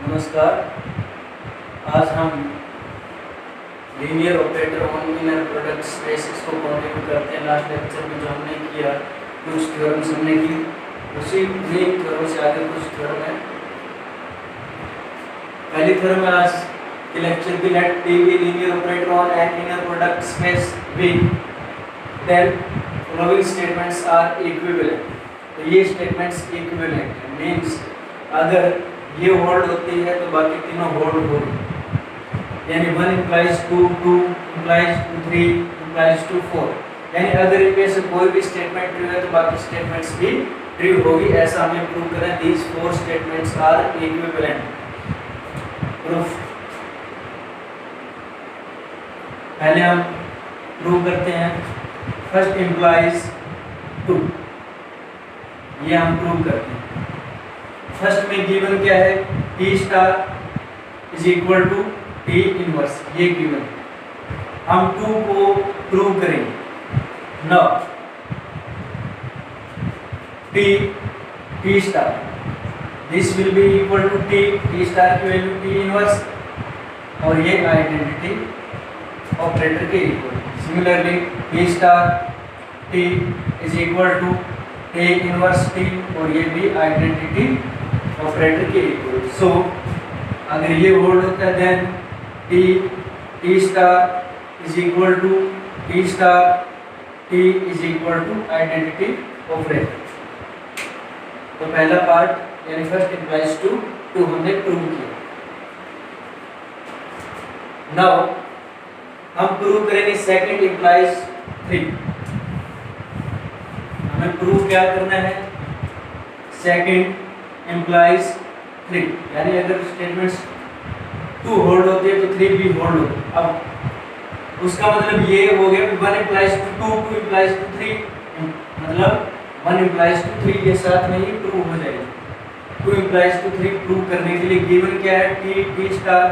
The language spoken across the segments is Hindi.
नमस्कार। आज हम linear operator on inner product space को कंटिन्यू करते हैं। लास्ट लेक्चर में जो हमने किया कुछ थ्योरम्स हमने की, उसी मेन थ्योरम से आगे कुछ थ्योरम है। पहली थ्योरम है आज के लेक्चर की, let T be linear operator on an inner product space V, then following statements are equivalent. तो ये स्टेटमेंट्स इक्विवेलेंट है, मींस अगर ये होल्ड होती है तो बाकी तीनों होल्ड होगी, यानी 1 implies 2, 2 implies 2, 3 implies 2, 4। यानी अगर इनमें से कोई भी स्टेटमेंट ट्रू है तो बाकी स्टेटमेंट्स भी ट्रू होगी। ऐसा हमें प्रूव करें। These 4 statements are equivalent. Proof पहले हम प्रूव करते हैं। फर्स्ट implies 2, ये हम प्रूव करते हैं। फर्स्ट में गिवन क्या है, T star is equal to T inverse, ये गिवन। हम 2 को प्रूव करेंगे। Now T star this will be equal to T star की वैल्यू टी इनवर्स, और ये आइडेंटिटी ऑपरेटर के equal. Similarly T star T is equal to T inverse T, और ये भी आइडेंटिटी ऑपरेटर के इक्वल। सो अगर ये होल्ड होता है then T star is equal to T star T is equal to identity operator. तो पहला पार्ट यानी फर्स्ट implies 2 हमने प्रूव किया। नाउ हम प्रूव करेंगे सेकंड implies 3। हमें प्रूव क्या करना है, सेकंड implies 3, यानी अगर स्टेटमेंट्स 2 होल्ड होती है तो 3 भी होल्ड होती। अब उसका मतलब ये हो गया कि 1 implies 2, 2 implies 3, मतलब 1 implies 3 के साथ में ही प्रूव हो जाएगा। 2 implies 3 प्रूव करने के लिए गिवन क्या है, T star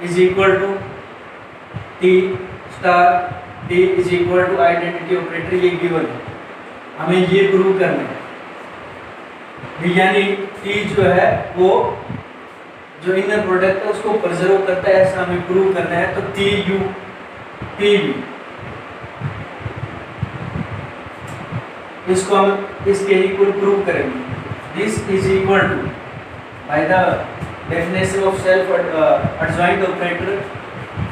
is equal to T star T is equal to identity operator, ये गिवन है। हमें ये प्रूव करना है, यानी टी जो है वो जो इनर प्रोडक्ट है उसको प्रिजर्व करता है, ऐसा हमें प्रूव करना है। तो टी यू टी बी, इसको हम इसके इक्वल प्रूव करेंगे। This is equal to, by the definition of self adjoint operator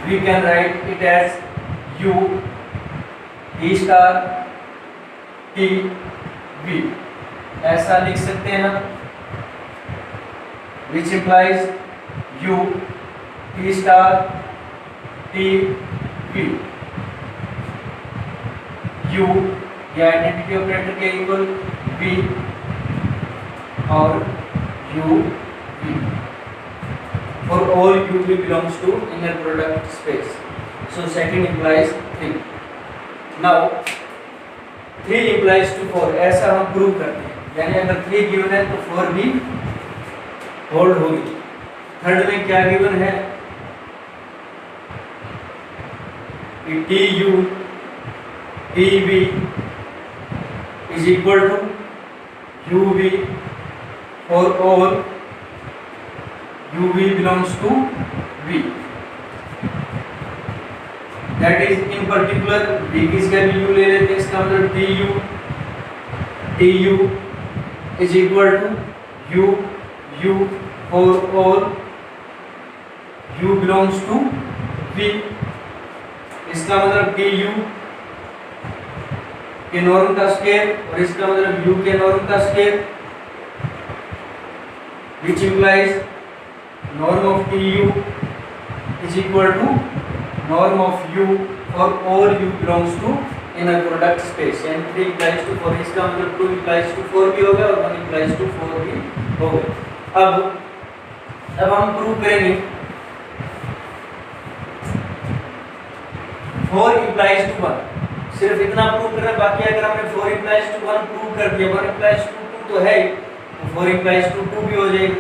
we can write it as U T star T B, ऐसा लिख सकते हैं हम, which implies u t star t b। u ये आइडेंटिटी ऑपरेटर के इक्वल, b और u v for all u v belongs to inner product space। So second implies 3। now 3 implies to 4, ऐसा हम प्रूव करते हैं। यानी अगर 3 गिवन है तो 4 भी होल्ड होगी। थर्ड में क्या गिवन है, T U T V is equal to U V for all U V belongs to V. That is in particular V किसका भी यू ले लेते हैं, इसका मतलब T U is equal to U for all U belongs to V. इसका मतलब टी यू के नॉर्म का स्क्वायर और इसका मतलब यू के नॉर्म का square, which implies norm of T U is equal to norm of U for all U belongs to inner product space. यानी 3 implies to 4, इसका मतलब 2 implies to 4 भी होगा और 1 implies to 4 भी होगा। अब हम प्रूव करेंगे 4 implies to 1। सिर्फ इतना प्रूव करना बाकी है। अगर हमने 4 implies to 1 प्रूव कर दिया, 1 implies to 2 तो है ही, तो 4 implies to 2 भी हो जाएगा,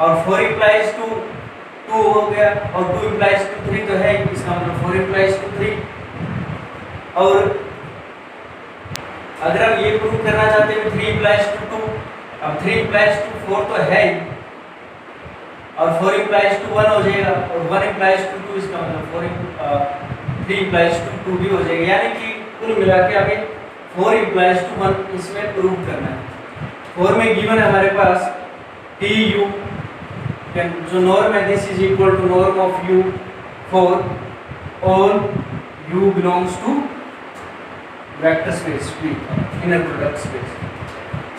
और 4 implies to 2 हो गया, और 2 implies to 3 तो है ही, इसका मतलब 4 implies to 3। और अगर हम ये प्रूव करना चाहते हैं 3 implies to 2, अब 3 implies to 4 तो है ही, और 4 implies to 1 हो जाएगा और 1 implies to 2, इसका मतलब 3 implies to 2 भी हो जाएगा। यानी कि कुल मिला के हमें 4 implies to 1 इसमें प्रूव करना है। 4 में गिवन है हमारे पास TU, जो नॉर्म है this is equal to norm of U for all U belongs to vector space V, inner product space.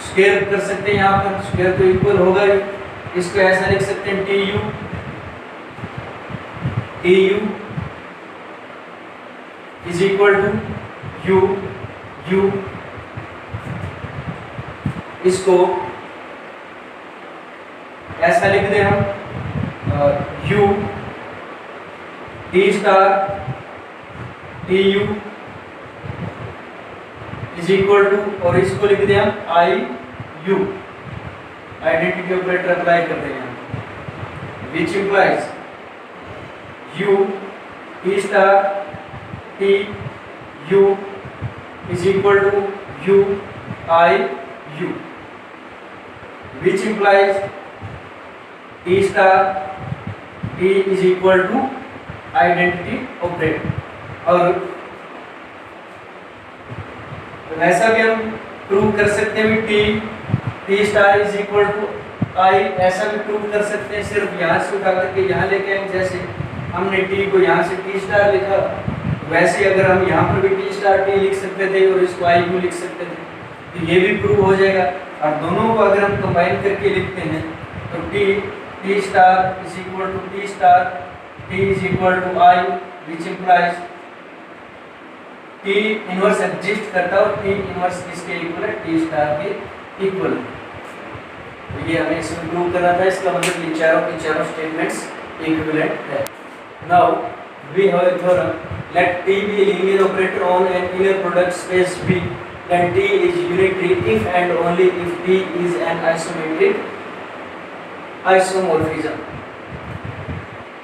Square कर सकते हैं, यहाँ पर स्क्वायर तो इक्वल होगा ही, इसको ऐसा लिख सकते हैं TU is equal to U इसको ऐसा लिख दें हम U T star TU is equal to, और इसको लिख दें हम IU, आइडेंटिटी ऑपरेटर अप्लाई कर दें हम, which implies U T star TU is equal to UIU, which implies T star T is equal to identity operator. और वैसा भी हम प्रूव कर सकते हैं T star is equal to I, ऐसा भी प्रूव कर सकते हैं सिर्फ यहाँ से उठा करके यहाँ लेके आए। जैसे हमने T को यहाँ से T स्टार लिखा, वैसे अगर हम यहाँ पर भी T स्टार T लिख सकते थे और इसको IU लिख सकते थे, तो ये भी प्रूव हो जाएगा। और दोनों को अगर हम कंबाइन करके लिखते हैं तो T star is equal to T star T is equal to I, which implies T inverse exist करता है और T इनवर्स किसके इक्वल है, T स्टार के इक्वल। तो ये हमें इसमें प्रूव करना था, इसका मतलब ये चारों की चारों स्टेटमेंट्स इक्विवेलेंट है। Now we have a theorem, let T be a linear operator on an inner product space V, then T is unitary if and only if T is an isometric isomorphism।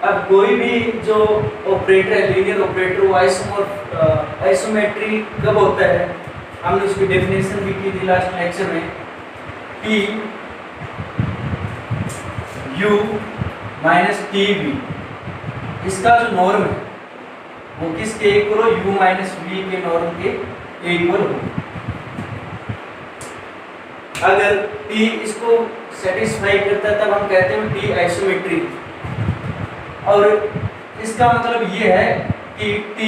अब कोई भी जो ऑपरेटर है लीनियर ऑपरेटर, वो आइसोमेट्री कब होता है, हमने उसकी डेफिनेशन भी की थी लास्ट लेक्चर में, T U माइनस TB, इसका जो नॉर्म है वो किसके इक्वल हो, U माइनस V के नॉर्म के इक्वल हो। अगर T इसको सेटिस्फाई करता है तब हम कहते हैं T आइसोमेट्री। और इसका मतलब ये है कि T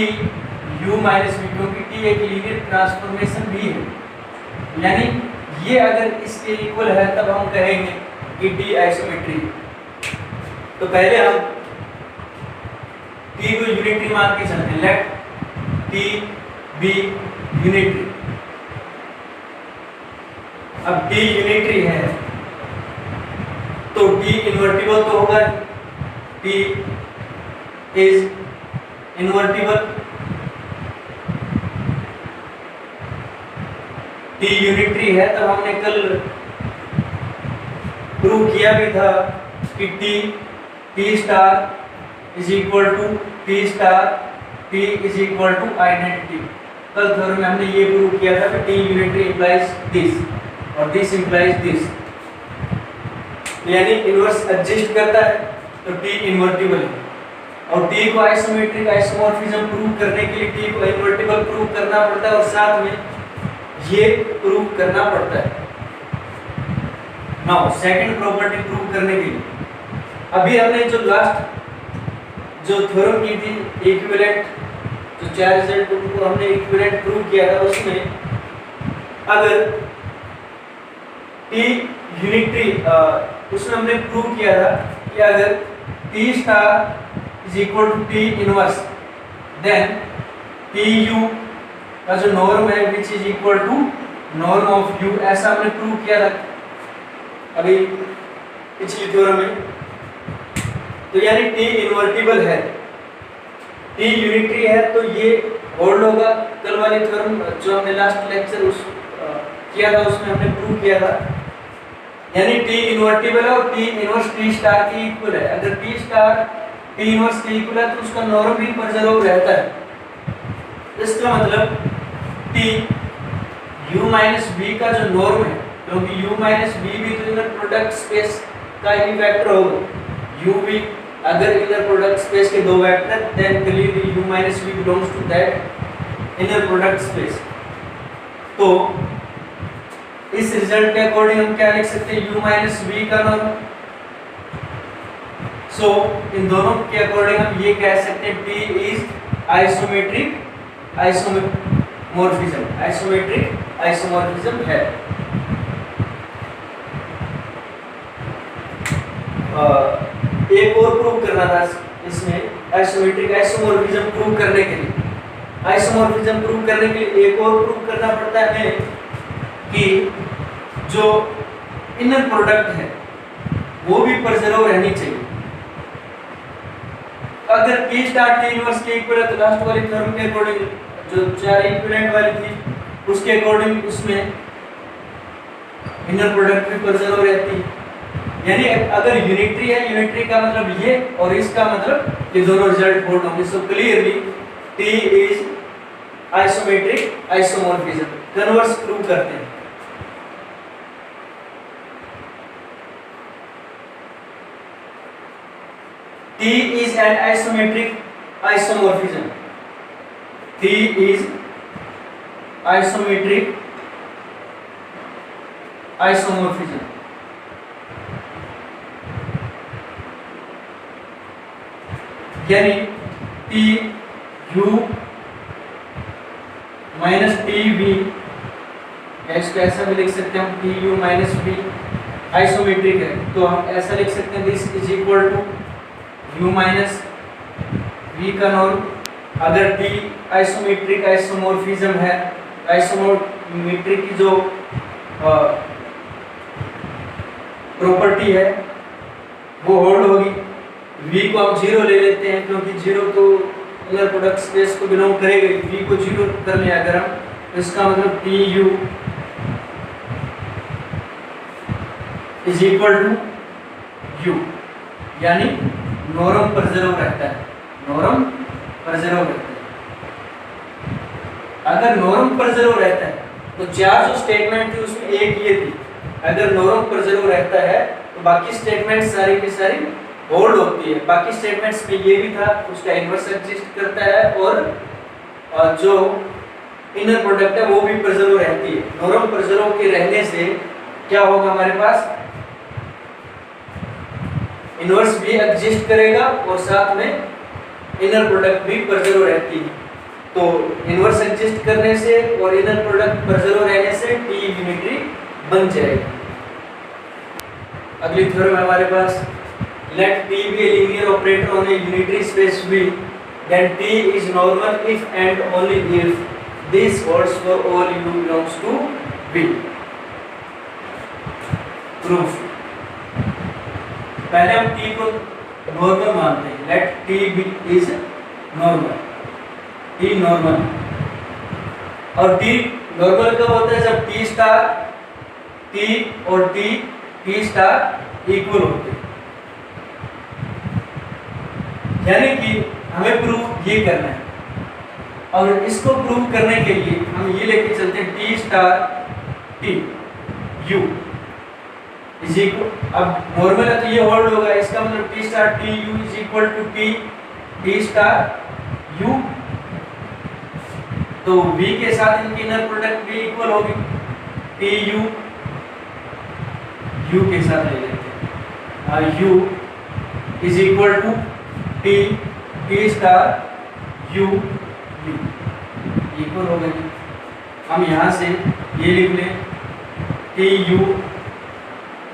U माइनस V, क्योंकि T एक लीनियर ट्रांसफॉर्मेशन भी है, यानी ये अगर इसके इक्वल है तब हम कहेंगे कि T आइसोमेट्री। तो पहले हम T को यूनिटरी मान के चलते हैं, लेट T बी यूनिटरी। अब T यूनिटरी है तो T इन्वर्टिबल तो होगा, T is invertible, T unitary है। तब हमने कल प्रूव किया भी था कि T star is equal to T star T is equal to identity. कल थ्योरम में हमने ये प्रूव किया था कि T यूनिटरी इंप्लाइज दिस और दिस इंप्लाइज दिस, यानी इनवर्स एग्जिस्ट करता है तो T इन्वर्टिबल है। और T को आइसोमेट्रिक आइसोमॉर्फिज्म प्रूव करने के लिए T को इन्वर्टिबल प्रूव करना पड़ता है और साथ में ये प्रूव करना पड़ता है। नाउ सेकंड प्रॉपर्टी प्रूव करने के लिए अभी हमने जो लास्ट जो थ्योरम की थी इक्विवेलेंट, जो चार रिजल्ट उनको हमने इक्विवेलेंट प्रूव किया था, उसमें अगर T यूनिटरी उसमें हमने प्रूव किया था कि अगर T star is equal to T inverse, then TU का जो नॉर्म है which is equal to norm of U, ऐसा हमने प्रूव किया था अभी पिछली थ्योरम में। तो यानी T इन्वर्टिबल है, T यूनिटरी है, तो ये होल्ड होगा। कल वाली थ्योरम जो हमने लास्ट लेक्चर उस किया था उसमें हमने प्रूव किया था, यानी T इन्वर्टिबल है और T इनवर्स T स्टार के इक्वल है। अगर T स्टार T इनवर्स के इक्वल है तो उसका नॉर्म भी परजर्व रहता है। इसका मतलब T U माइनस V का जो नॉर्म है, क्योंकि U माइनस V भी तो इनर प्रोडक्ट स्पेस का ही वेक्टर होगा, यू वी, अगर इनर प्रोडक्ट स्पेस के दो vector, then clearly u minus v belongs to that inner product space. तो इस रिजल्ट के अकॉर्डिंग हम क्या लिख सकते हैं, u माइनस v का नॉर्म। सो इन दोनों के अकॉर्डिंग हम ये कह सकते हैं T is isometric isomorphism, isometric isomorphism है। एक और प्रूव करना था इसमें, आइसोमेट्रिक आइसोमॉर्फिज्म प्रूव करने के लिए, आइसोमॉर्फिज्म प्रूव करने के लिए एक और प्रूव करना पड़ता है कि जो इनर प्रोडक्ट है वो भी परजर्व रहनी चाहिए। अगर P स्टार T इनवर्स के इक्वल है तो लास्ट वाली थ्योरम के अकॉर्डिंग जो चार इक्विवेलेंट वाली थी उसके अकॉर्डिंग उसमें इनर प्रोडक्ट भी परजर्व रहती है। यानी अगर यूनिटरी है, यूनिटरी का मतलब ये और इसका मतलब ये दोनों रिजल्ट होल्ड होंगे। So clearly T is isometric isomorphism. Converse prove करते हैं। T is an isometric isomorphism. T is isometric isomorphism. यानी T U minus T V, इसको ऐसा भी लिख सकते हैं हम T U minus V isometric है तो हम ऐसा लिख सकते हैं this is equal to U minus V का नॉर्म। अगर T आइसोमेट्रिक आइसोमॉर्फिज्म है, आइसोमेट्रिक की जो प्रॉपर्टी है वो होल्ड होगी। V को हम जीरो ले लेते हैं क्योंकि जीरो तो इनर प्रोडक्ट स्पेस को बिलोंग करेगा। V को जीरो कर लें अगर हम, तो इसका मतलब T U is equal to U, यानी नॉर्म परजर्व रहता है, नॉर्म परजर्व रहता है। अगर नॉर्म परजर्व रहता है तो चार जो स्टेटमेंट थी उसमें एक ये थी, अगर नॉर्म परजर्व रहता है तो बाकी स्टेटमेंट सारी की सारी होल्ड होती है। बाकी स्टेटमेंट्स में ये भी था, उसका इन्वर्स एग्जिस्ट करता है और जो इनर प्रोडक्ट है वो भी प्रिजर्व रहती है। नॉर्म प्रिजर्व के रहने से क्या होगा, हमारे पास इन्वर्स भी एग्जिस्ट करेगा और साथ में इनर प्रोडक्ट भी प्रिजर्व रहती है। तो इन्वर्स एग्जिस्ट करने से और इनर प्रोडक्ट प्रिजर्व रहने से T यूनिटरी बन जाएगी। अगली थ्योरम है हमारे पास, let T be a linear operator on a unitary space V, then T is normal if and only if this holds for all U belongs to V. Proof. पहले हम T को नॉर्मल मानते हैं, let T be is normal, T normal. और T नॉर्मल कब होता है, जब T स्टार T और T स्टार इक्वल होते हैं। यानी कि हमें प्रूफ ये करना है और इसको प्रूव करने के लिए हम ये लेके चलते हैं T star T U is equal, अब नॉर्मल है तो ये होल्ड होगा, इसका मतलब T star T U is equal to T star U। तो V के साथ इनकी इनर प्रोडक्ट भी इक्वल होगी, T U के साथ ले लेते हैं, U is equal to T star U equal हो गई। हम यहाँ से ये लिख लें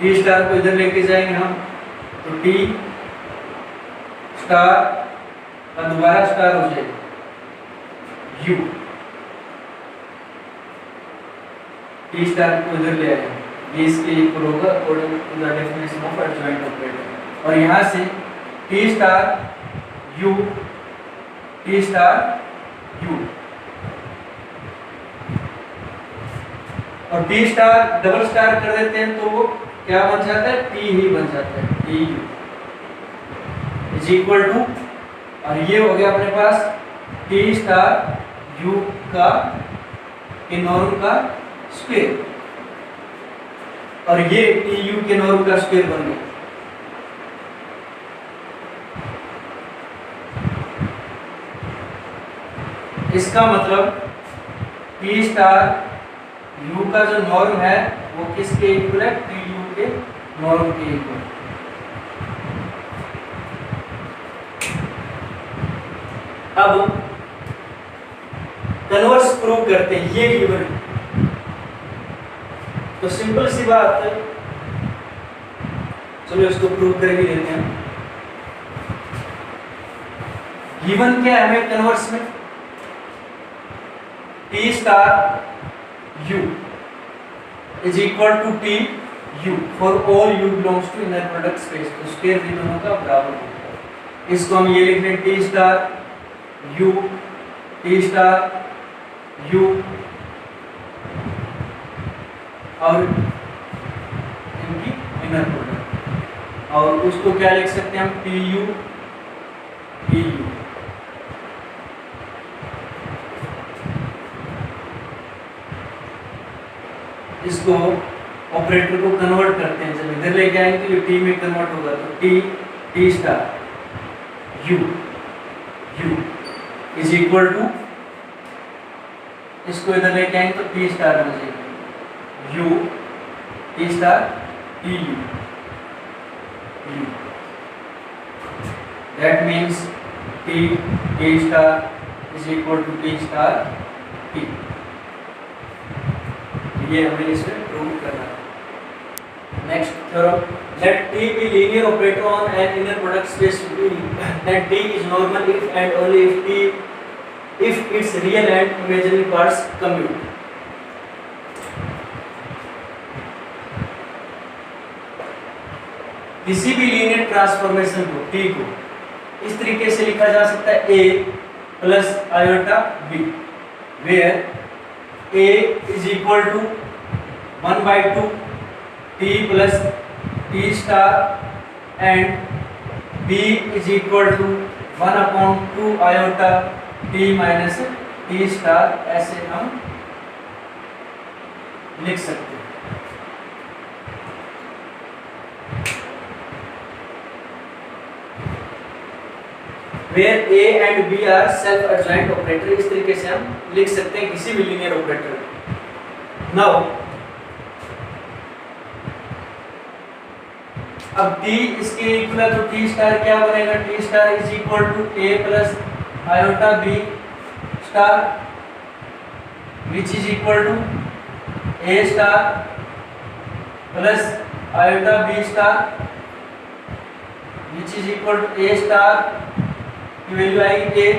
T स्टार को इधर लेके जाएंगे हम, तो T स्टार का दोबारा स्टार हो जाएगा U, T स्टार को इधर ले आएंगे, ये इसके इक्वल होगा according to the definition of adjoint operator. और यहाँ से T स्टार U और T स्टार डबल स्टार कर देते हैं तो वो क्या बन जाता है, T ही बन जाता है, T U is equal to, और ये हो गया अपने पास T स्टार U का नॉर्म का स्क्वायर, और ये T U के नॉर्म का स्क्वायर बन गया। इसका मतलब टी स्टार यू का जो नॉर्म है वो किसके इक्वल है, टी यू के नॉर्म के इक्वल। अब कन्वर्स प्रूव करते हैं, ये गिवन है। तो सिंपल सी बात है, चलो इसको प्रूव कर भी देते हैं। गिवन क्या है हमें कन्वर्स में, T star U is equal to T U for all U belongs to inner product space. तो स्क्वायर भी दोनों का बराबर होता है। इसको हम ये लिख लें T star you, T star you और इनकी इनर प्रोडक्ट, और उसको क्या लिख सकते हैं हम, टी यू टी यू। इसको ऑपरेटर को कन्वर्ट करते हैं, जब इधर लेके आएंगे तो ये टी में कन्वर्ट होगा, तो T star U is equal to, इसको इधर लेके आएंगे तो टी स्टार बन जाएगा U T star T U, that means T star is equal to T star T. ये हमें इसमें प्रूव करना है। Next theorem, let T be linear operator on an inner product space then T is normal if and only if its real and imaginary parts commute. किसी भी लीनियर ट्रांसफॉर्मेशन को T को इस तरीके से लिखा जा सकता है A plus iota B, where A is equal to 1/2 T plus T star and B is equal to 1/2 iota T minus T star, ऐसे हम लिख सकते हैं। Where A and B are self adjoint operator, इस तरीके से हम लिख सकते हैं किसी भी लीनियर ऑपरेटर। नाउ अब T इसके इक्वल है, तो T स्टार क्या बनेगा, T star is equal to A plus iota B star which is equal to A star plus iota B star which is equal to A star की वैल्यू आएगी A,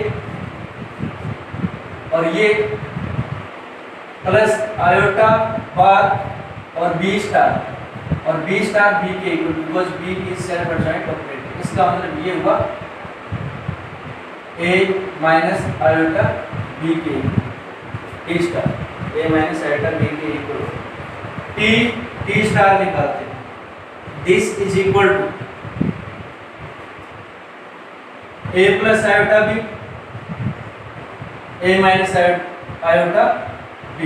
और ये प्लस आयोटा बार और B स्टार, और B स्टार B के equal, because B is self adjoint operator. इसका मतलब ये हुआ A माइनस आयोटा B के T star, A minus iota B के इक्वल T स्टार निकालते हैं। This is equal to A plus iota B, A minus iota B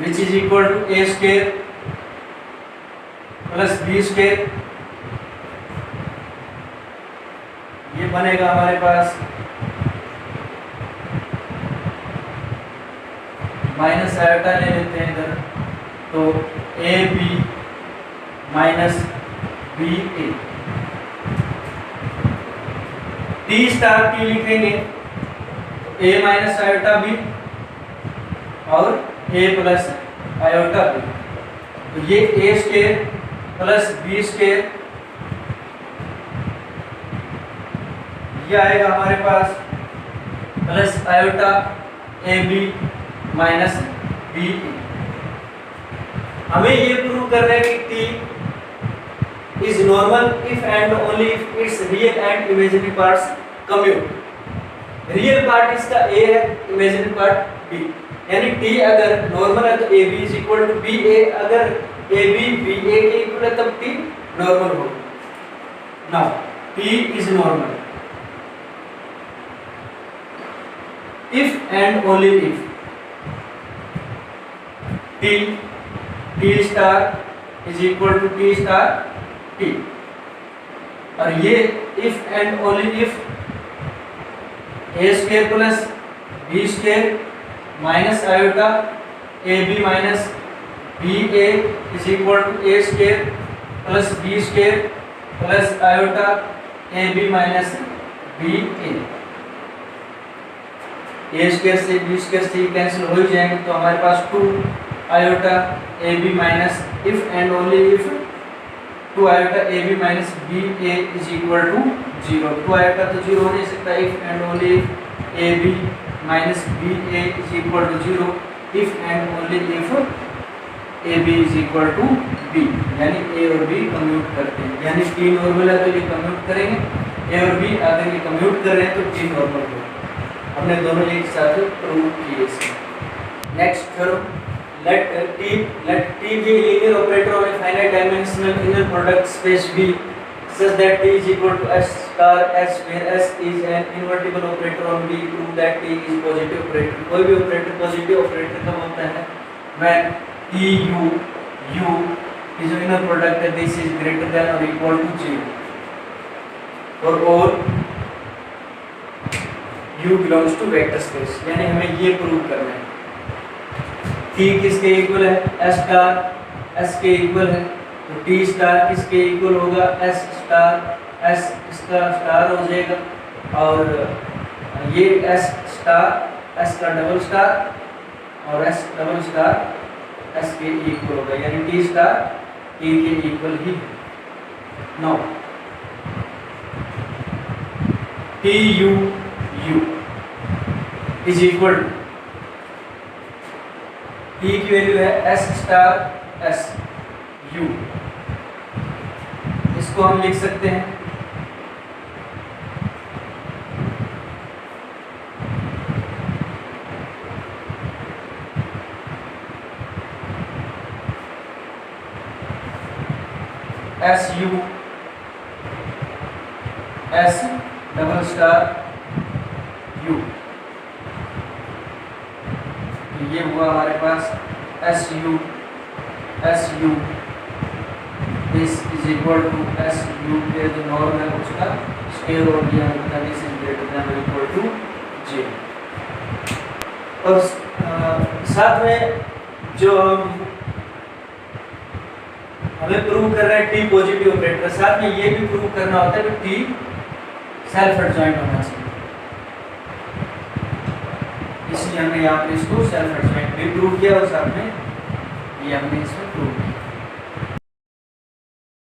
which is equal to A square plus B square. ये बनेगा हमारे पास माइनस आयोटा ले लेते हैं इधर, तो AB minus BA। T star T लिखेंगे तो A माइनस आयोटा B और A प्लस आयोटा B, तो ये A square plus B square, ये आएगा हमारे पास plus iota AB minus BA। हमें ये प्रूव करना है कि T is normal if and only if its real and imaginary parts commute। Real part इसका A है, इमेजिनरी पार्ट B, यानी T अगर नॉर्मल है तो AB is equal to BA, अगर AB BA के इक्वल है तब T नॉर्मल होगा। Now T is normal if and only if T star is equal to T star T, और ये if and only if A square plus B square minus iota A B minus B A is equal to A square plus B square plus iota A B minus B A square से बी स्क्वायर से कैंसिल हो ही जाएंगे, तो हमारे पास 2 iota A B minus if and only if 2 iota A B minus B A is equal to 0। 2 iota तो 0 हो नहीं सकता, if and only if A B minus B A is equal to 0, if and only if A B is equal to B, यानी ए और बी कम्यूट करते हैं, यानी टी नॉर्मल है तो ये कम्यूट करेंगे, ए और बी अगर ये कम्यूट कर रहे हैं तो टी नॉर्मल होगा। हमने दोनों एक साथ प्रूव किए इसमें। Next theorem, let t be a linear operator on a finite dimensional inner product space V such that t is equal to s star s where s is an invertible operator on V, prove that t is positive operator। कोई भी ऑपरेटर पॉजिटिव ऑपरेटर कब होता है, when t u is an inner product that this is greater than or equal to 0 और all u belongs to vector space। यानी हमें ये प्रूव करना है t किसके इक्वल है, s स्टार s के इक्वल है, तो t स्टार किसके इक्वल होगा, s स्टार s इसका स्टार हो जाएगा, और ये s स्टार s का डबल स्टार और s डबल स्टार s के इक्वल होगा, यानी t स्टार t के इक्वल ही। Now t u is equal to t की वैल्यू है s स्टार s u, इसको हम लिख सकते हैं s u s double star u, ये हुआ हमारे पास S U this is equal to S U के जो नॉर्म है उसका स्क्वायर और दिया होता है, दिस इज ग्रेटर देन और इक्वल टू जे। और साथ में जो हमें प्रूव कर रहे हैं टी पॉजिटिव ऑपरेटर, साथ में ये भी प्रूव करना होता है कि टी सेल्फ एडजॉइंट होना चाहिए, इसलिए हमने यहाँ पे इसको सेल्फ एडजॉइंट भी प्रूव किया और साथ में ये हमने इसमें प्रूव किया।